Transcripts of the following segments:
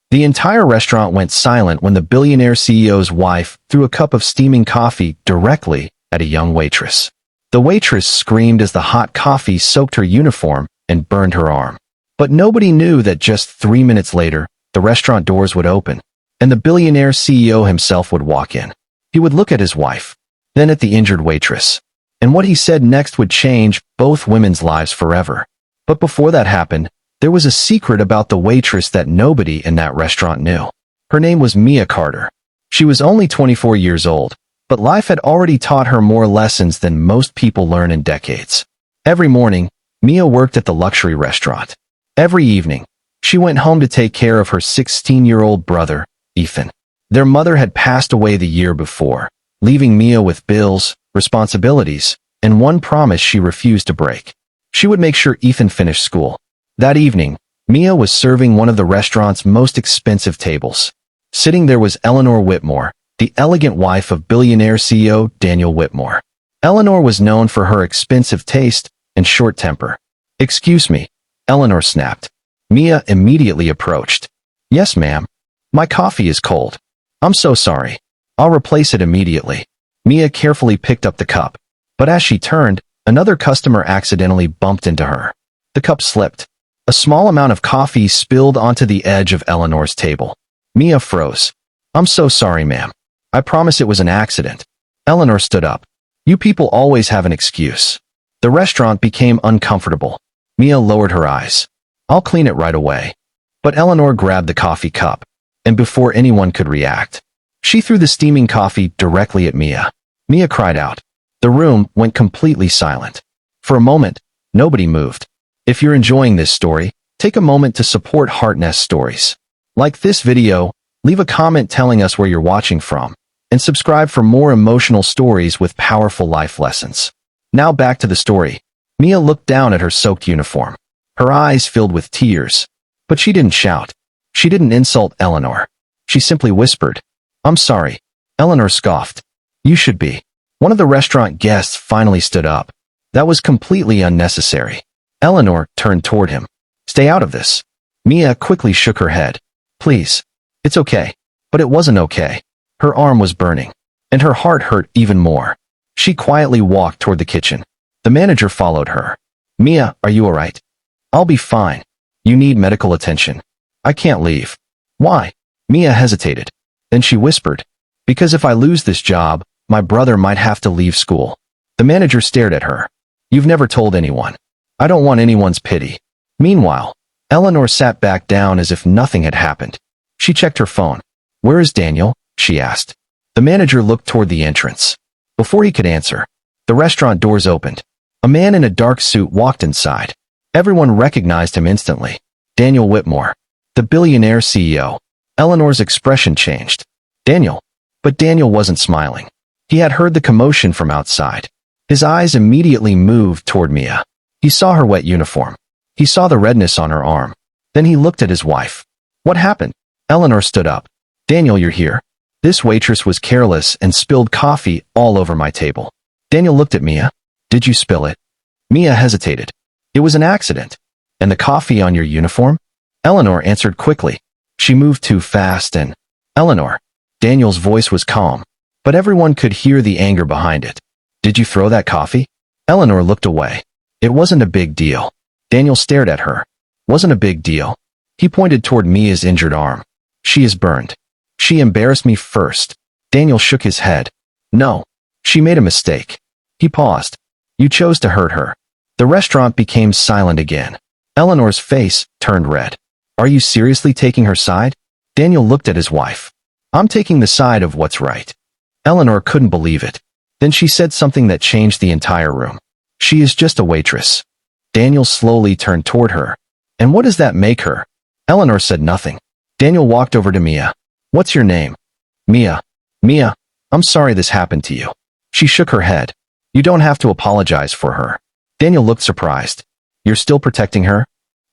The entire restaurant went silent when the billionaire CEO's wife threw a cup of steaming coffee directly at a young waitress. The waitress screamed as the hot coffee soaked her uniform and burned her arm. But nobody knew that just 3 minutes later, the restaurant doors would open, and the billionaire CEO himself would walk in. He would look at his wife, then at the injured waitress. And what he said next would change both women's lives forever. But before that happened, there was a secret about the waitress that nobody in that restaurant knew. Her name was Mia Carter. She was only 24 years old, but life had already taught her more lessons than most people learn in decades. Every morning, Mia worked at the luxury restaurant. Every evening, she went home to take care of her 16-year-old brother, Ethan. Their mother had passed away the year before, leaving Mia with bills, responsibilities, and one promise she refused to break. She would make sure Ethan finished school. That evening, Mia was serving one of the restaurant's most expensive tables. Sitting there was Eleanor Whitmore, the elegant wife of billionaire CEO Daniel Whitmore. Eleanor was known for her expensive taste and short temper. "Excuse me," Eleanor snapped. Mia immediately approached. "Yes, ma'am. My coffee is cold. I'm so sorry. I'll replace it immediately." Mia carefully picked up the cup, but as she turned, another customer accidentally bumped into her. The cup slipped. A small amount of coffee spilled onto the edge of Eleanor's table. Mia froze. "I'm so sorry, ma'am. I promise it was an accident." Eleanor stood up. "You people always have an excuse." The restaurant became uncomfortable. Mia lowered her eyes. "I'll clean it right away." But Eleanor grabbed the coffee cup, and before anyone could react, she threw the steaming coffee directly at Mia. Mia cried out. The room went completely silent. For a moment, nobody moved. If you're enjoying this story, take a moment to support HeartNest stories. Like this video, leave a comment telling us where you're watching from, and subscribe for more emotional stories with powerful life lessons. Now back to the story. Mia looked down at her soaked uniform. Her eyes filled with tears. But she didn't shout. She didn't insult Eleanor. She simply whispered, "I'm sorry." Eleanor scoffed. "You should be." One of the restaurant guests finally stood up. That was completely unnecessary. Eleanor turned toward him. "Stay out of this." Mia quickly shook her head. "Please. It's okay." But it wasn't okay. Her arm was burning, and her heart hurt even more. She quietly walked toward the kitchen. The manager followed her. "Mia, are you all right?" "I'll be fine." "You need medical attention." "I can't leave." "Why?" Mia hesitated. Then she whispered, "Because if I lose this job, my brother might have to leave school." The manager stared at her. "You've never told anyone." "I don't want anyone's pity." Meanwhile, Eleanor sat back down as if nothing had happened. She checked her phone. "Where is Daniel?" she asked. The manager looked toward the entrance. Before he could answer, the restaurant doors opened. A man in a dark suit walked inside. Everyone recognized him instantly. Daniel Whitmore, the billionaire CEO. Eleanor's expression changed. "Daniel." But Daniel wasn't smiling. He had heard the commotion from outside. His eyes immediately moved toward Mia. He saw her wet uniform. He saw the redness on her arm. Then he looked at his wife. "What happened?" Eleanor stood up. "Daniel, you're here. This waitress was careless and spilled coffee all over my table." Daniel looked at Mia. "Did you spill it?" Mia hesitated. "It was an accident." "And the coffee on your uniform?" Eleanor answered quickly. She moved too fast and... "Eleanor." Daniel's voice was calm, but everyone could hear the anger behind it. "Did you throw that coffee?" Eleanor looked away. "It wasn't a big deal." Daniel stared at her. "Wasn't a big deal." He pointed toward Mia's injured arm. "She is burned." "She embarrassed me first." Daniel shook his head. "No. She made a mistake." He paused. "You chose to hurt her." The restaurant became silent again. Eleanor's face turned red. "Are you seriously taking her side?" Daniel looked at his wife. "I'm taking the side of what's right." Eleanor couldn't believe it. Then she said something that changed the entire room. "She is just a waitress." Daniel slowly turned toward her. "And what does that make her?" Eleanor said nothing. Daniel walked over to Mia. "What's your name?" "Mia." "Mia, I'm sorry this happened to you." She shook her head. "You don't have to apologize for her." Daniel looked surprised. "You're still protecting her?"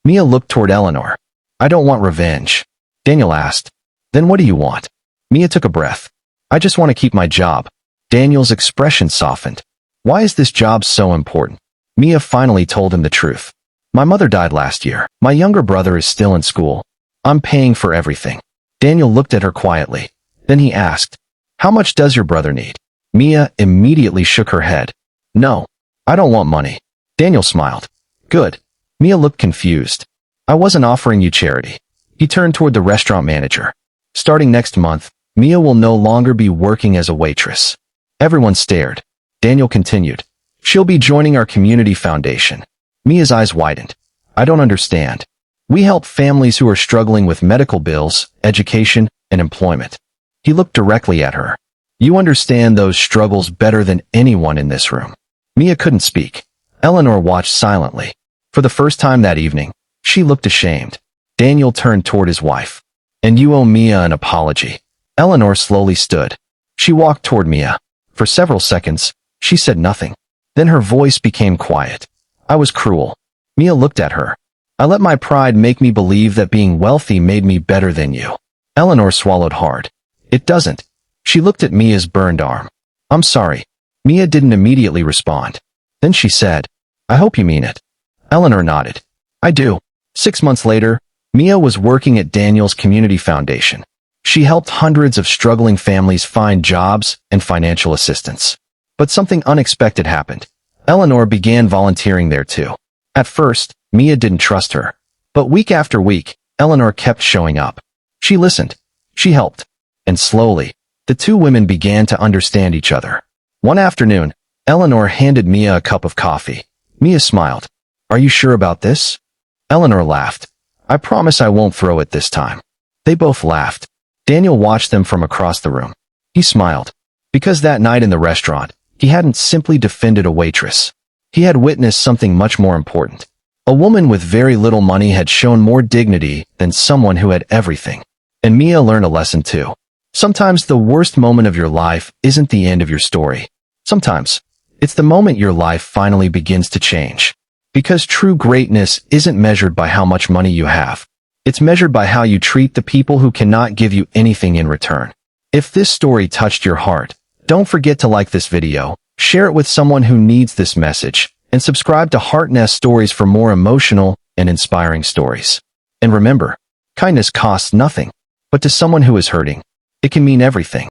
Mia looked toward Eleanor. "I don't want revenge." Daniel asked. "Then what do you want?" Mia took a breath. "I just want to keep my job." Daniel's expression softened. "Why is this job so important?" Mia finally told him the truth. "My mother died last year. My younger brother is still in school. I'm paying for everything. Daniel looked at her quietly. Then he asked, how much does your brother need? Mia immediately shook her head. No, I don't want money. Daniel smiled. Good. Mia looked confused. I wasn't offering you charity. He turned toward the restaurant manager. Starting next month, Mia will no longer be working as a waitress. Everyone stared. Daniel continued. She'll be joining our community foundation. Mia's eyes widened. I don't understand. We help families who are struggling with medical bills, education, and employment. He looked directly at her. You understand those struggles better than anyone in this room. Mia couldn't speak. Eleanor watched silently. For the first time that evening, she looked ashamed. Daniel turned toward his wife. And you owe Mia an apology. Eleanor slowly stood. She walked toward Mia. For several seconds, she said nothing. Then her voice became quiet. I was cruel. Mia looked at her. I let my pride make me believe that being wealthy made me better than you. Eleanor swallowed hard. It doesn't. She looked at Mia's burned arm. I'm sorry. Mia didn't immediately respond. Then she said, I hope you mean it. Eleanor nodded. I do. 6 months later, Mia was working at Daniel's Community Foundation. She helped hundreds of struggling families find jobs and financial assistance. But something unexpected happened. Eleanor began volunteering there too. At first, Mia didn't trust her. But week after week, Eleanor kept showing up. She listened. She helped. And slowly, the two women began to understand each other. One afternoon, Eleanor handed Mia a cup of coffee. Mia smiled. Are you sure about this? Eleanor laughed. I promise I won't throw it this time. They both laughed. Daniel watched them from across the room. He smiled. Because that night in the restaurant, he hadn't simply defended a waitress. He had witnessed something much more important. A woman with very little money had shown more dignity than someone who had everything. And Mia learned a lesson too. Sometimes the worst moment of your life isn't the end of your story. Sometimes, it's the moment your life finally begins to change. Because true greatness isn't measured by how much money you have. It's measured by how you treat the people who cannot give you anything in return. If this story touched your heart, don't forget to like this video, share it with someone who needs this message, and subscribe to HeartNest Stories for more emotional and inspiring stories. And remember, kindness costs nothing, but to someone who is hurting, it can mean everything.